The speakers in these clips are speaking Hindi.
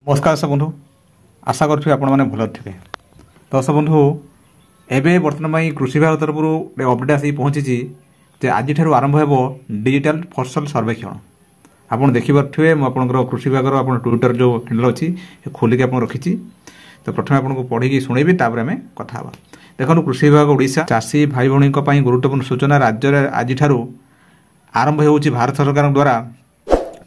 नमस्कार सब बंधु आशा करुँ आपण मैंने भल थे। तो सब बंधु एवं बर्तमान कृषि विभाग तरफ अपडेट आसिक पहुँची आज आरंभ हो डिजिटल फसल सर्वेक्षण। आपड़ देखिपे मुझे कृषि विभाग आप ट्विटर जो हैंडल अच्छी खोलिक आप रखी। तो प्रथम आपको पढ़ी शुणेबी तापर आम कथा देखो कृषि विभाग ओडिशा चाषी भाई भौणी गुरुत्वपूर्ण सूचना राज्य आज आरंभ हो भारत सरकार द्वारा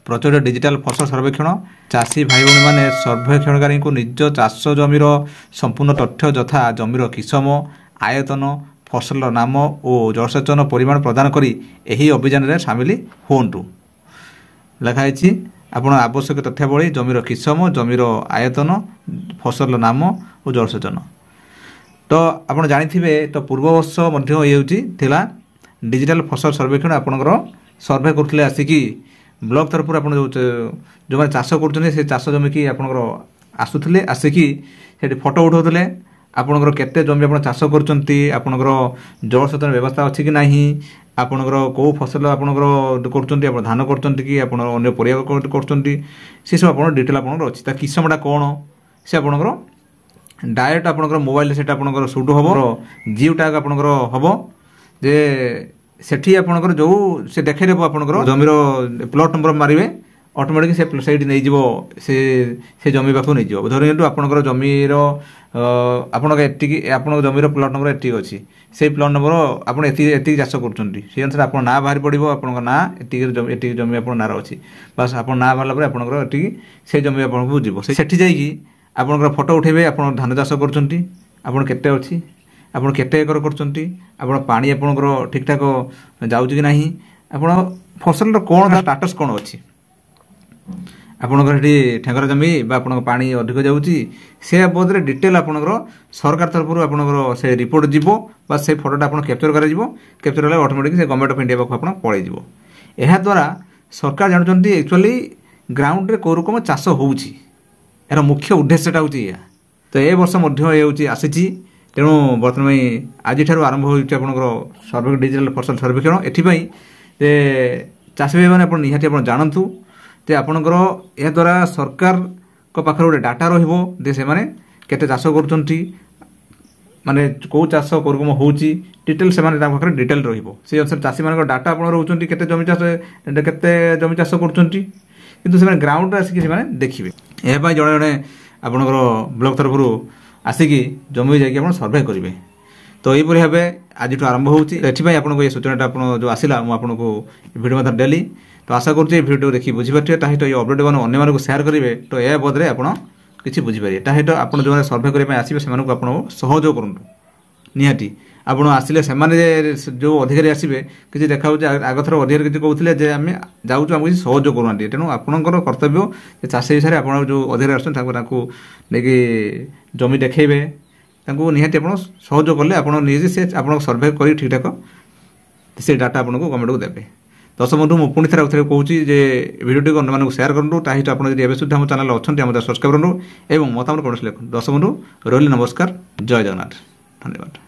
प्रचलित डिजिटल फसल सर्वेक्षण। चाषी भाई भौणी मैंने सर्वेक्षणकारी को निज चाष जमीर संपूर्ण तथ्य यथा जमीर किसम आयतन फसल नाम और जलसेचन परिमाण प्रदान करी एही अभियान में सामिल हुंतु। लिखाई आप आवश्यक तथ्यावली जमीर किसम जमीर आयतन फसल नाम और जलसेचन। तो आप जानी तो पूर्व वर्ष ये डिजिटल फसल सर्वेक्षण आपंकर सर्वे करते आसिकी ब्लॉक तरफ जो मैंने चाष कर चाष जमी की आपंकर आसुले आसिकी से फोटो उठाते आपंकर केते जमी आप चाष करपंकर जलसेचन व्यवस्था अच्छी कि नहीं आपंकर कौ फसल आपंकर कर धान कर कि आप सब आप डिटेल आप अच्छी किसमटा कौन से आपंकर डायरेक्ट आपंकर मोबाइल से आपंकर सुट हम जियो टैग आपंकर हम जे सेठी आपंकर जो से देखा आपंकर जमीर प्लॉट नंबर मारे ऑटोमेटिक से नहीं से जमी पाक नहीं धरतु आपंकर जमीर आप जमीर प्लॉट नंबर एति अच्छी से प्लॉट नंबर आपड़ी चाष कर अनुसार आप ना बाहरी पड़ो आप ना एति जमी आप नार अच्छी बस आप ना बाहर आपंकर से जमी आपको जीव से आपंकर फोटो उठेबे आप धान चाष करते अच्छी आप केते एकर कर पानी आपंकर ठीक ठाक जाऊँ कि नहीं आप फसल कौन स्टाटस कौन अच्छी आपंकर ठेंगर जमी आप पानी अधिक जाऊँगी से बाबद डिटेल आपंकर सरकार तरफ आपंकर से रिपोर्ट जीव बा से फोटोटा आप कैप्चर कर ऑटोमेटिक से गवर्नमेंट ऑफ इंडिया पाक पलैज। यह द्वारा सरकार जानते एक्चुअली ग्राउंड रे कौ रकम चाष होउछि यार मुख्य उद्देश्यटा हूँ या तो ए वर्ष ये आसी तेणु बर्तमान आज आरंभ हो सर्वे डिजिटल फसल सर्वेक्षण एथिपाई चाषी भाई मैंने निहाती आप जानतु जे आपणकर यह द्वारा सरकार को पाखर गोटे डाटा रे से केते चाष कर माने कौ चाष करकम होउची डिटेल से पाखे डिटेल से अनुसार चाषी मान डाटा आप रोचे केते जमी चाष कर ग्राउंड आसिक देखिए यह जड़े जड़े आपणकर ब्लॉक तरफ आसिकी जमी जाकि सर्वे करेंगे। तो यहीपरि भाव आज आरंभ होती आपको ये सूचनाटा जो आसला मुझे भिडियो मत डेली तो आशा करुँचे भिडियो देखिए बुझीपारे ताहित ये अपडेट मैंने अन्य सेयार करेंगे तो यह बदले आप किसी बुझीपारे ताहित आप जो सर्वे करने आसवे से सहयोग करूँ निहाती आप आसिले से जो अधिकारी आसवे किसी देखा आग थर अधिकारी किसी कहते आम जाऊँ आम किसी सहयोग करूना तेणु आपंकर कर्तव्य चाषी विषय में आप जो अधिकारी आसमें जमी देखेबे निहाती आप सहयोग कले आपजे से आप सर्वे कर ठीक ठाक से डाटा आपको गवर्नमेंट को देवे। दर्शक बंधु मुझे पुणी थे कहूँ जे भिडियो को अन्य सेयार करूँ ताहित आप सुधा आम चैनल अच्छा सब्सक्राइब करूँ और मतामत कौन लिखूँ। दर्शक बंधु रही नमस्कार जय जगन्नाथ धन्यवाद।